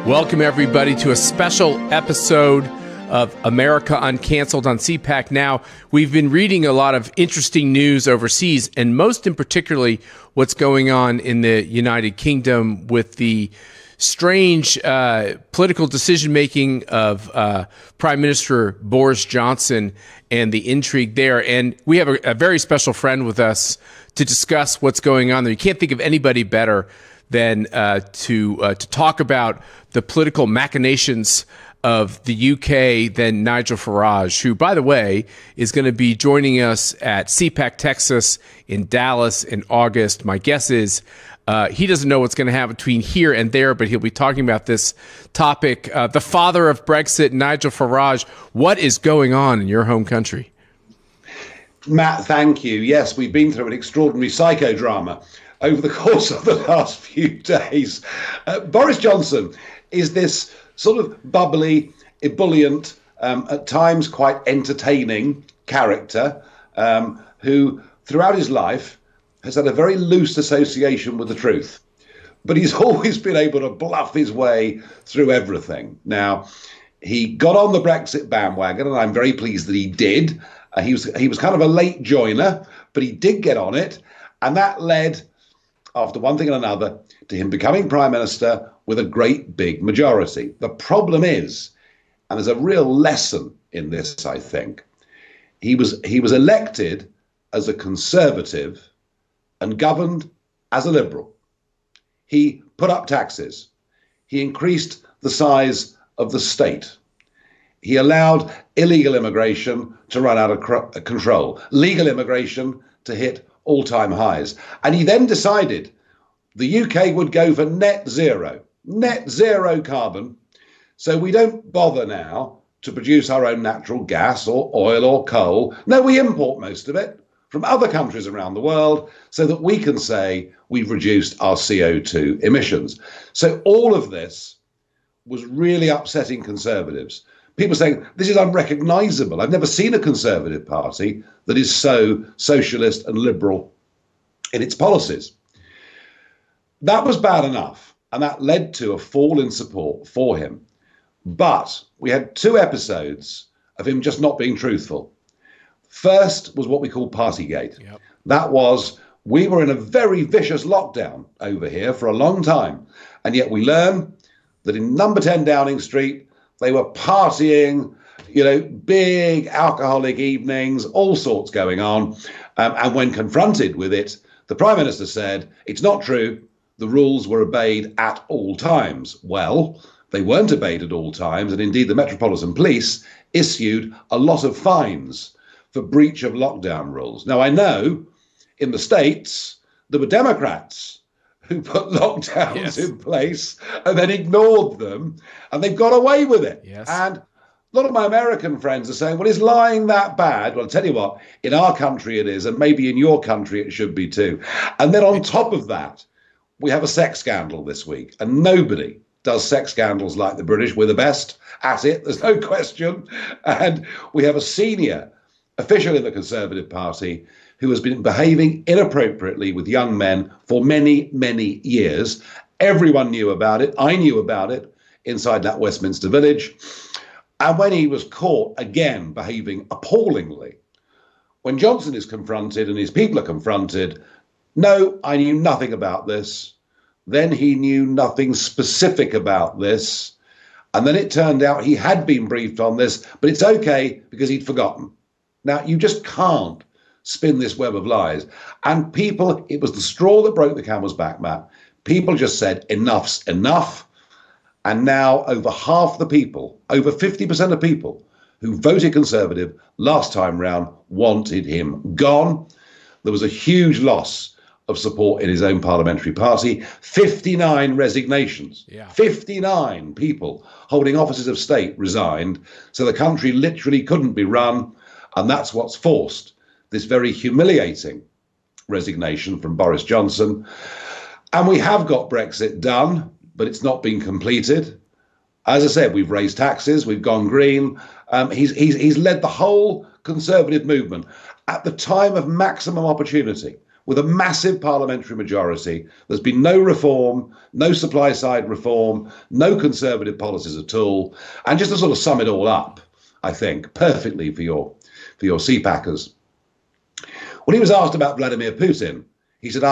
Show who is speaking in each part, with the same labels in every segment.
Speaker 1: Welcome, everybody, to a special episode of America Uncanceled on CPAC Now. We've been reading a lot of interesting news overseas, and most in particularly what's going on in the United Kingdom with the strange political decision-making of Prime Minister Boris Johnson and the intrigue there. And we have a very special friend with us to discuss what's going on there. You can't think of anybody better than to talk about the political machinations of the UK than Nigel Farage, who, by the way, is going to be joining us at CPAC Texas in Dallas in August. My guess is he doesn't know what's going to happen between here and there, but he'll be talking about this topic. The father of Brexit, Nigel Farage, what is going on in your home country?
Speaker 2: Matt, thank you. Yes, we've been through an extraordinary psychodrama over the course of the last few days. Boris Johnson is this sort of bubbly, ebullient, at times quite entertaining character who, throughout his life, has had a very loose association with the truth. But he's always been able to bluff his way through everything. Now, he got on the Brexit bandwagon, and I'm very pleased that he did. He was kind of a late joiner, but he did get on it. And that led, after one thing and another, to him becoming Prime Minister with a great big majority. The problem is, and there's a real lesson in this, I think, he was elected as a Conservative and governed as a Liberal. He put up taxes. He increased the size of the state. He allowed illegal immigration to run out of control, legal immigration to hit all-time highs. And he then decided the UK would go for net zero carbon. So we don't bother now to produce our own natural gas or oil or coal. No, we import most of it from other countries around the world so that we can say we've reduced our CO2 emissions. So all of this was really upsetting Conservatives. People saying, this is unrecognisable. I've never seen a Conservative party that is so socialist and liberal in its policies. That was bad enough, and that led to a fall in support for him. But we had two episodes of him just not being truthful. First was what we call Partygate. Yep. That was, we were in a very vicious lockdown over here for a long time, and yet we learn that in number 10 Downing Street, they were partying, big alcoholic evenings, all sorts going on. And when confronted with it, the Prime Minister said, it's not true. The rules were obeyed at all times. Well, they weren't obeyed at all times. And indeed, the Metropolitan Police issued a lot of fines for breach of lockdown rules. Now, I know in the States, there were Democrats who put lockdowns in place and then ignored them, and they've got away with it. Yes. And a lot of my American friends are saying, well, is lying that bad? Well, I'll tell you what, in our country it is, and maybe in your country it should be too. And then on top of that, we have a sex scandal this week, and nobody does sex scandals like the British. We're the best at it, there's no question. And we have a senior official in the Conservative Party who has been behaving inappropriately with young men for many, many years. Everyone knew about it. I knew about it inside that Westminster village. And when he was caught again behaving appallingly, when Johnson is confronted and his people are confronted, no, I knew nothing about this. Then he knew nothing specific about this. And then it turned out he had been briefed on this, but it's okay because he'd forgotten. Now, you just can't spin this web of lies. And people, it was the straw that broke the camel's back, Matt. People just said, enough's enough. And now over half the people, over 50% of people who voted Conservative last time round wanted him gone. There was a huge loss of support in his own parliamentary party. 59 resignations. 59 people holding offices of state resigned. So the country literally couldn't be run. And that's what's forced this very humiliating resignation from Boris Johnson. And we have got Brexit done, but it's not been completed. As I said, we've raised taxes, we've gone green. He's led the whole Conservative movement at the time of maximum opportunity, with a massive parliamentary majority. There's been no reform, no supply side reform, no conservative policies at all. And just to sort of sum it all up, I think, perfectly for your CPACers, when he was asked about Vladimir Putin, he said,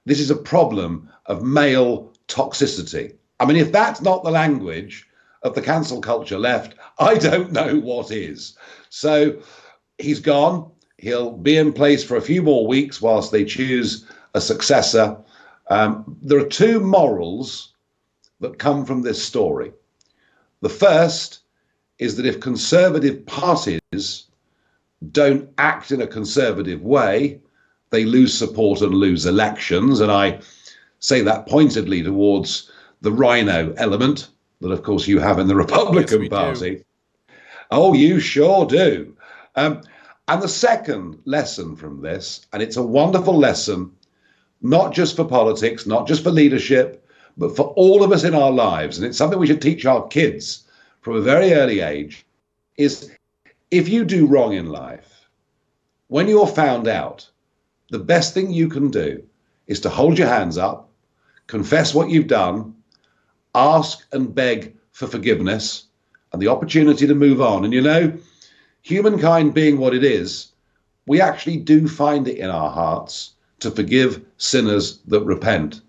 Speaker 2: this is a problem of male toxicity. I mean, if that's not the language of the cancel culture left, I don't know what is. So he's gone. He'll be in place for a few more weeks whilst they choose a successor. There are two morals that come from this story. The first is that if conservative parties don't act in a conservative way, they lose support and lose elections. And I say that pointedly towards the rhino element that, of course, you have in the Republican Party. Do. Oh, you sure do. And the second lesson from this, and it's a wonderful lesson, not just for politics, not just for leadership, but for all of us in our lives, and it's something we should teach our kids from a very early age, is if you do wrong in life, when you're found out, the best thing you can do is to hold your hands up, confess what you've done, ask and beg for forgiveness and the opportunity to move on. And you know, humankind being what it is, we actually do find it in our hearts to forgive sinners that repent.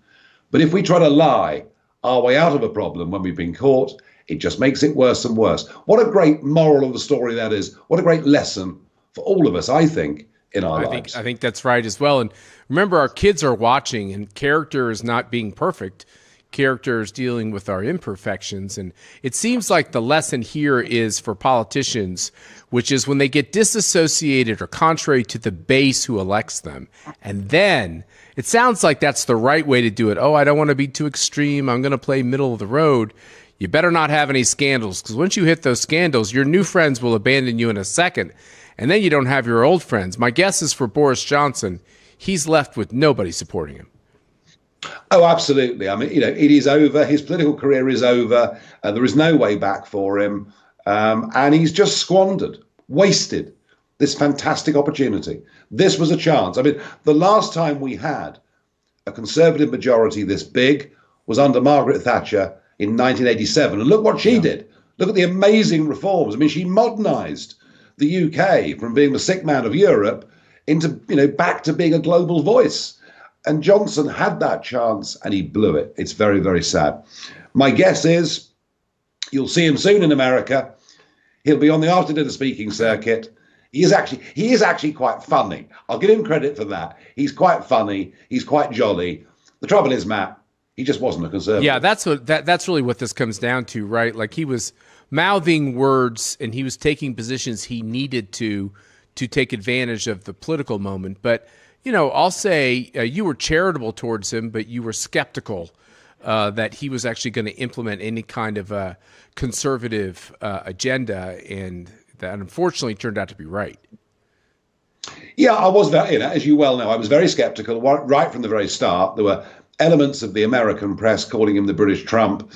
Speaker 2: But if we try to lie our way out of a problem when we've been caught, it just makes it worse and worse. What a great moral of the story that is. What a great lesson for all of us, I think, in our lives.
Speaker 1: I think that's right as well. And remember, our kids are watching, and character is not being perfect. Character is dealing with our imperfections. And it seems like the lesson here is for politicians, which is when they get disassociated or contrary to the base who elects them. And then it sounds like that's the right way to do it. Oh, I don't want to be too extreme. I'm going to play middle of the road. You better not have any scandals, because once you hit those scandals, your new friends will abandon you in a second. And then you don't have your old friends. My guess is for Boris Johnson, he's left with nobody supporting him.
Speaker 2: Oh, absolutely. I mean, you know, it is over. His political career is over. There is no way back for him. And he's just squandered, wasted this fantastic opportunity. This was a chance. I mean, the last time we had a Conservative majority this big was under Margaret Thatcher in 1987. And look what she did. Look at the amazing reforms. I mean, she modernised the UK from being the sick man of Europe into, you know, back to being a global voice. And Johnson had that chance and he blew it. It's very, very sad. My guess is you'll see him soon in America. He'll be on the after dinner speaking circuit. He is actually quite funny. I'll give him credit for that. He's quite funny. He's quite jolly. The trouble is, Matt, he just wasn't a conservative.
Speaker 1: Yeah, that's really what this comes down to, right? Like, he was mouthing words and he was taking positions he needed to take advantage of the political moment. But, you know, I'll say you were charitable towards him, but you were skeptical that he was actually going to implement any kind of a conservative agenda, and that unfortunately turned out to be right.
Speaker 2: Yeah, I was very, you know, as you well know, I was very skeptical right from the very start. There were elements of the American press calling him the British Trump.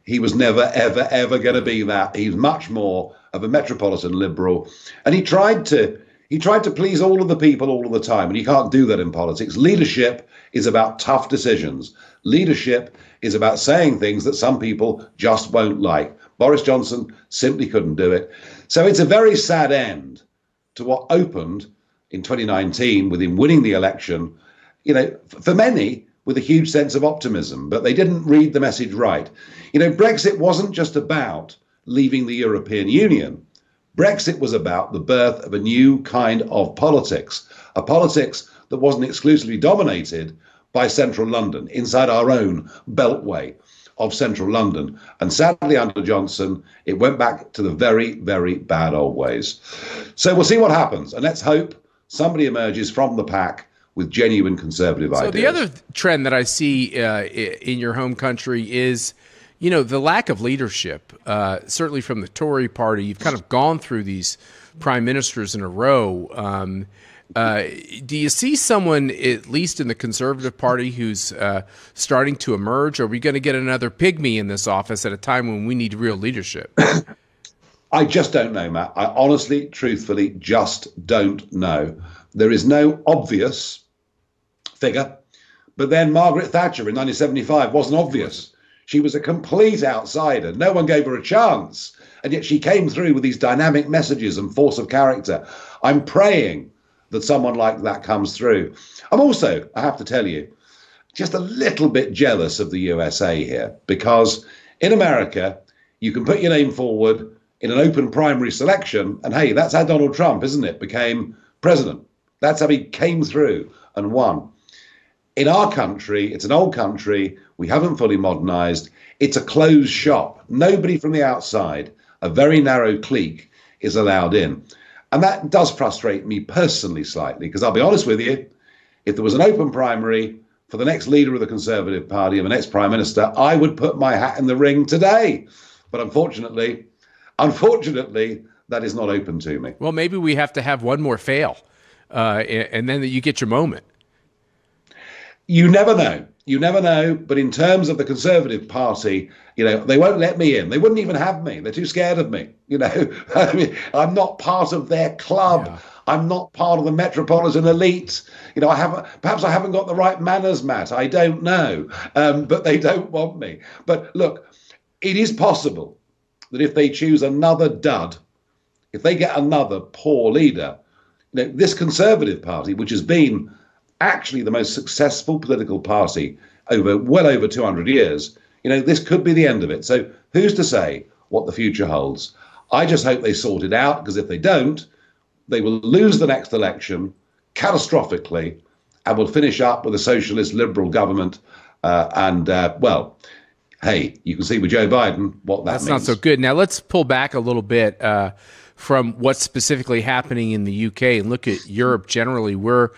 Speaker 2: He was never, ever, ever going to be that. He's much more of a metropolitan liberal. And he tried to please all of the people all of the time. And you can't do that in politics. Leadership is about tough decisions. Leadership is about saying things that some people just won't like. Boris Johnson simply couldn't do it. So it's a very sad end to what opened in 2019 with him winning the election, you know, for many, with a huge sense of optimism, but they didn't read the message right. You know, Brexit wasn't just about leaving the European Union. Brexit was about the birth of a new kind of politics, a politics that wasn't exclusively dominated by central London, inside our own beltway of central London. And sadly, under Johnson, it went back to the very, very bad old ways. So we'll see what happens. And let's hope somebody emerges from the pack with genuine conservative ideas.
Speaker 1: So the other trend that I see in your home country is, you know, the lack of leadership, certainly from the Tory party. You've kind of gone through these prime ministers in a row. Do you see someone, at least in the Conservative Party, who's starting to emerge? Or are we going to get another pygmy in this office at a time when we need real leadership?
Speaker 2: I just don't know, Matt. I honestly, truthfully, just don't know. There is no obvious figure. But then Margaret Thatcher in 1975 wasn't obvious. She was a complete outsider. No one gave her a chance. And yet she came through with these dynamic messages and force of character. I'm praying that someone like that comes through. I'm also, I have to tell you, just a little bit jealous of the USA here, because in America, you can put your name forward in an open primary selection. And hey, that's how Donald Trump, isn't it, became president. That's how he came through and won. In our country, it's an old country. We haven't fully modernized. It's a closed shop. Nobody from the outside, a very narrow clique, is allowed in. And that does frustrate me personally slightly, because I'll be honest with you, if there was an open primary for the next leader of the Conservative Party and the next prime minister, I would put my hat in the ring today. But unfortunately, that is not open to me.
Speaker 1: Well, maybe we have to have one more fail, and then you get your moment.
Speaker 2: You never know. You never know. But in terms of the Conservative Party, they won't let me in. They wouldn't even have me. They're too scared of me. I mean, I'm not part of their club. Yeah. I'm not part of the metropolitan elite. Perhaps I haven't got the right manners, Matt. I don't know. But they don't want me. But look, it is possible that if they choose another dud, if they get another poor leader, this Conservative Party, which has been actually the most successful political party well over 200 years, this could be the end of it. So who's to say what the future holds? I just hope they sort it out, because if they don't, they will lose the next election catastrophically and will finish up with a socialist liberal government. Hey, you can see with Joe Biden what that means.
Speaker 1: That's not so good. Now let's pull back a little bit from what's specifically happening in the UK and look at Europe generally. We're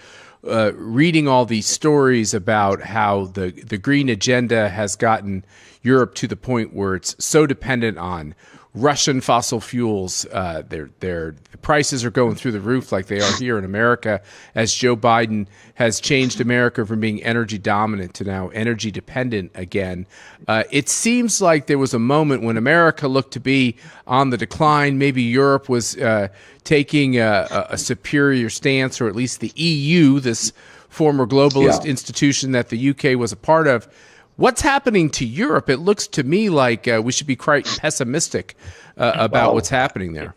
Speaker 1: reading all these stories about how the green agenda has gotten Europe to the point where it's so dependent on Russian fossil fuels. The prices are going through the roof like they are here in America, as Joe Biden has changed America from being energy dominant to now energy dependent again. It seems like there was a moment when America looked to be on the decline. Maybe Europe was taking a superior stance, or at least the EU, this former globalist institution that the UK was a part of. What's happening to Europe? It looks to me like we should be quite pessimistic about what's happening there.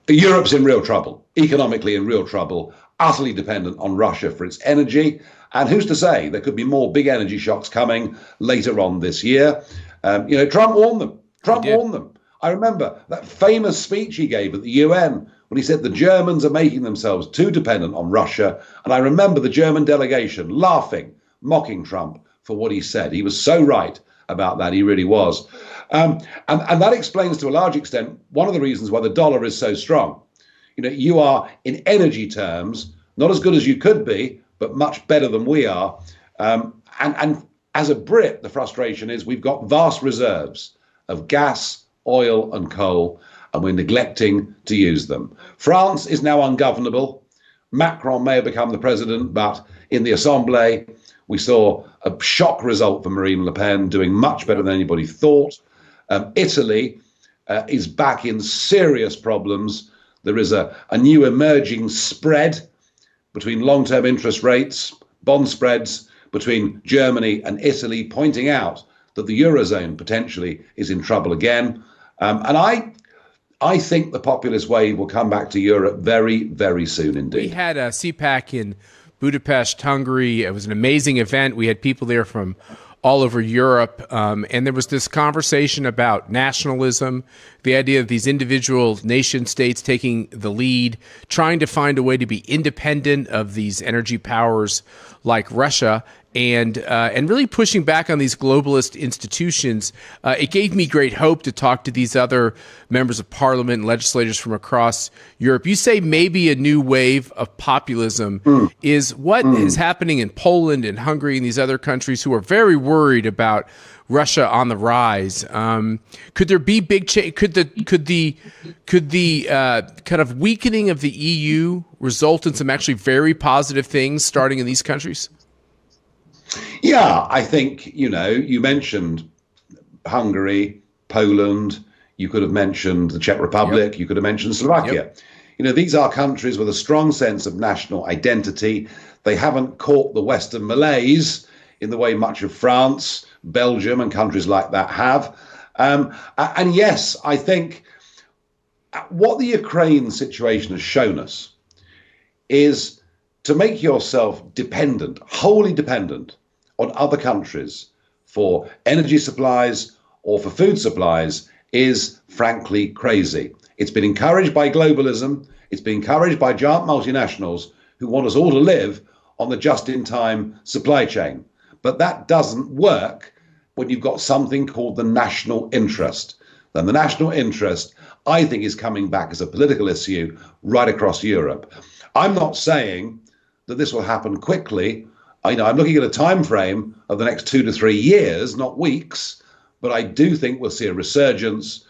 Speaker 2: Europe's in real trouble, economically in real trouble, utterly dependent on Russia for its energy. And who's to say there could be more big energy shocks coming later on this year? Trump warned them. Trump warned them. I remember that famous speech he gave at the UN when he said the Germans are making themselves too dependent on Russia. And I remember the German delegation laughing, mocking Trump for what he said. He was so right about that. He really was. And that explains to a large extent one of the reasons why the dollar is so strong. You are, in energy terms, not as good as you could be, but much better than we are. And as a Brit, the frustration is we've got vast reserves of gas, oil and coal, and we're neglecting to use them. France is now ungovernable. Macron may have become the president, but in the Assemblée, we saw a shock result for Marine Le Pen, doing much better than anybody thought. Italy is back in serious problems. There is a new emerging spread between long-term interest rates, bond spreads between Germany and Italy, pointing out that the Eurozone potentially is in trouble again. And I think the populist wave will come back to Europe very, very soon indeed.
Speaker 1: We had a CPAC in Budapest, Hungary. It was an amazing event. We had people there from all over Europe. And there was this conversation about nationalism, the idea of these individual nation states taking the lead, trying to find a way to be independent of these energy powers like Russia, and really pushing back on these globalist institutions. It gave me great hope to talk to these other members of parliament and legislators from across Europe. You say maybe a new wave of populism is what is happening in Poland and Hungary and these other countries who are very worried about Russia on the rise. Could there be big change? Could the kind of weakening of the EU result in some actually very positive things starting in these countries?
Speaker 2: Yeah, I think, you mentioned Hungary, Poland, you could have mentioned the Czech Republic, you could have mentioned Slovakia. These are countries with a strong sense of national identity. They haven't caught the Western malaise in the way much of France, Belgium, and countries like that have. And yes, I think what the Ukraine situation has shown us is to make yourself dependent, wholly dependent on other countries for energy supplies or for food supplies is frankly crazy. It's been encouraged by globalism. It's been encouraged by giant multinationals who want us all to live on the just-in-time supply chain. But that doesn't work when you've got something called the national interest. Then the national interest, I think, is coming back as a political issue right across Europe. I'm not saying that this will happen quickly. I'm looking at a time frame of the next 2 to 3 years, not weeks, but I do think we'll see a resurgence.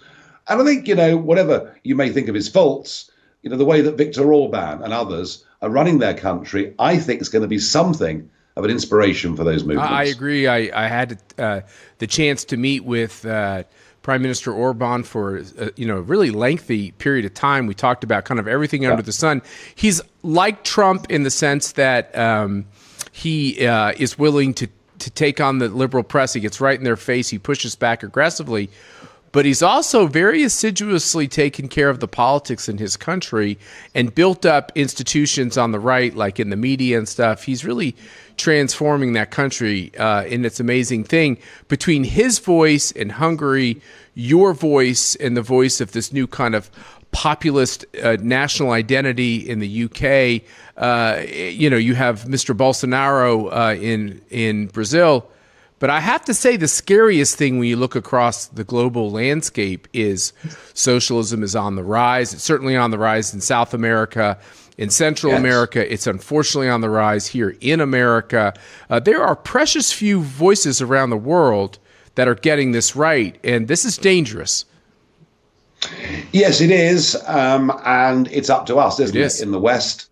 Speaker 2: And I think, whatever you may think of his faults, the way that Viktor Orban and others are running their country, I think is going to be something of an inspiration for those movements.
Speaker 1: I agree. I had the chance to meet with Prime Minister Orban for a really lengthy period of time. We talked about kind of everything under the sun. He's like Trump in the sense that he is willing to take on the liberal press. He gets right in their face. He pushes back aggressively. But he's also very assiduously taken care of the politics in his country and built up institutions on the right, like in the media and stuff. He's really transforming that country, and it's an amazing thing. Between his voice in Hungary, your voice, and the voice of this new kind of populist national identity in the UK, you have Mr. Bolsonaro in Brazil. But I have to say the scariest thing when you look across the global landscape is socialism is on the rise. It's certainly on the rise in South America. In Central America, it's unfortunately on the rise here in America. There are precious few voices around the world that are getting this right, and this is dangerous.
Speaker 2: Yes, it is, and it's up to us, isn't it, in the West?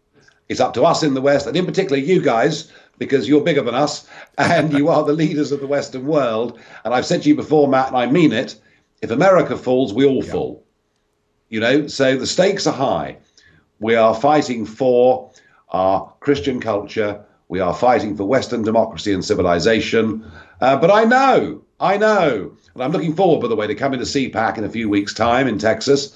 Speaker 2: It's up to us in the West, and in particular you guys, because you're bigger than us, and you are the leaders of the Western world. And I've said to you before, Matt, and I mean it, if America falls, we all fall. So the stakes are high. We are fighting for our Christian culture. We are fighting for Western democracy and civilization. But I know, and I'm looking forward, by the way, to coming to CPAC in a few weeks' time in Texas.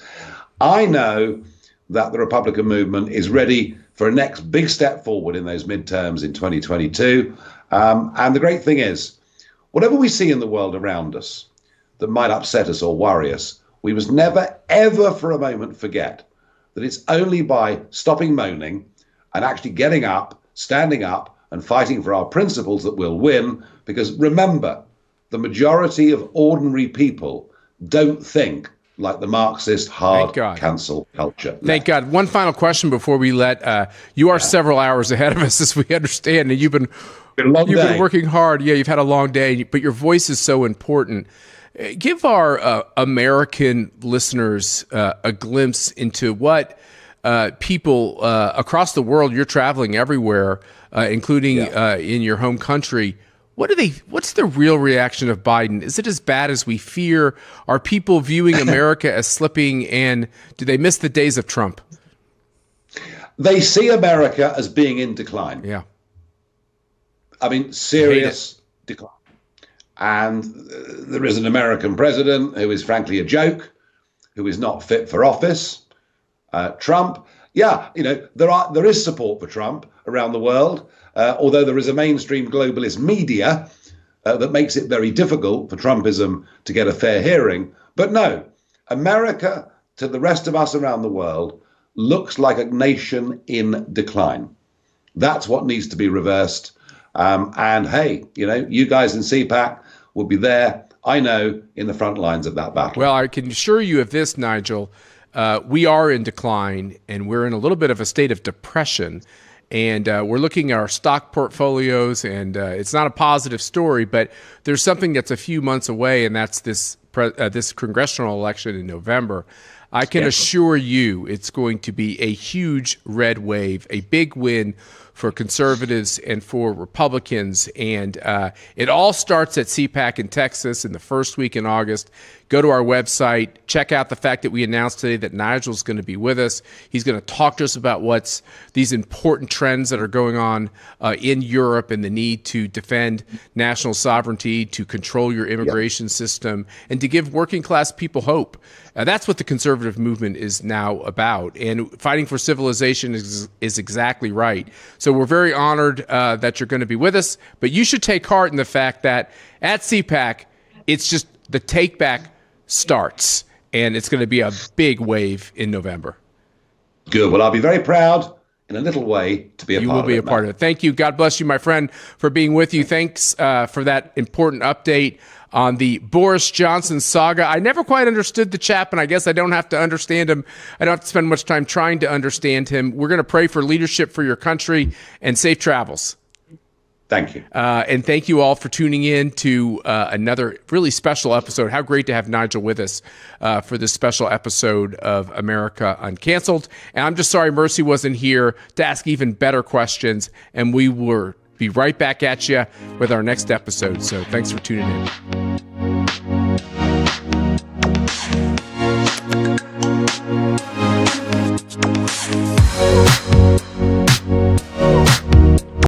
Speaker 2: I know that the Republican movement is ready for a next big step forward in those midterms in 2022. And the great thing is, whatever we see in the world around us that might upset us or worry us, we must never, ever for a moment forget that it's only by stopping moaning and actually getting up, standing up, and fighting for our principles that we'll win. Because remember, the majority of ordinary people don't think like the Marxist hard cancel culture.
Speaker 1: Thank God. One final question before we let you are several hours ahead of us, as we understand, and you've been working hard. Yeah, you've had a long day, but your voice is so important. Give our American listeners a glimpse into what people across the world, you're traveling everywhere, including in your home country. What's the real reaction of Biden? Is it as bad as we fear? Are people viewing America as slipping, and do they miss the days of Trump?
Speaker 2: They see America as being in decline.
Speaker 1: Yeah.
Speaker 2: I mean, serious decline. And there is an American president who is frankly a joke, who is not fit for office. Trump, there is support for Trump around the world. Although there is a mainstream globalist media that makes it very difficult for Trumpism to get a fair hearing. But no, America, to the rest of us around the world, looks like a nation in decline. That's what needs to be reversed. And hey, you guys in CPAC will be there, I know, in the front lines of that battle.
Speaker 1: Well, I can assure you of this, Nigel. We are in decline, and we're in a little bit of a state of depression. And we're looking at our stock portfolios, and it's not a positive story, but there's something that's a few months away, and that's this congressional election in November. I can assure you it's going to be a huge red wave, a big win for conservatives and for Republicans. And it all starts at CPAC in Texas in the first week in August. go to our website, check out the fact that we announced today that Nigel's going to be with us. He's going to talk to us about what's these important trends that are going on in Europe and the need to defend national sovereignty, to control your immigration system, and to give working class people hope. That's what the conservative movement is now about. And fighting for civilization is exactly right. So we're very honored that you're going to be with us. But you should take heart in the fact that at CPAC, it's just the take back starts. And it's going to be a big wave in November.
Speaker 2: Good. Well, I'll be very proud in a little way to be a part of it.
Speaker 1: You will be a part of it. Thank you. God bless you, my friend, for being with you. Thanks for that important update on the Boris Johnson saga. I never quite understood the chap, and I guess I don't have to understand him. I don't have to spend much time trying to understand him. We're going to pray for leadership for your country and safe travels.
Speaker 2: Thank you.
Speaker 1: And thank you all for tuning in to another really special episode. How great to have Nigel with us for this special episode of America Uncanceled. And I'm just sorry Mercy wasn't here to ask even better questions. And we will be right back at you with our next episode. So thanks for tuning in.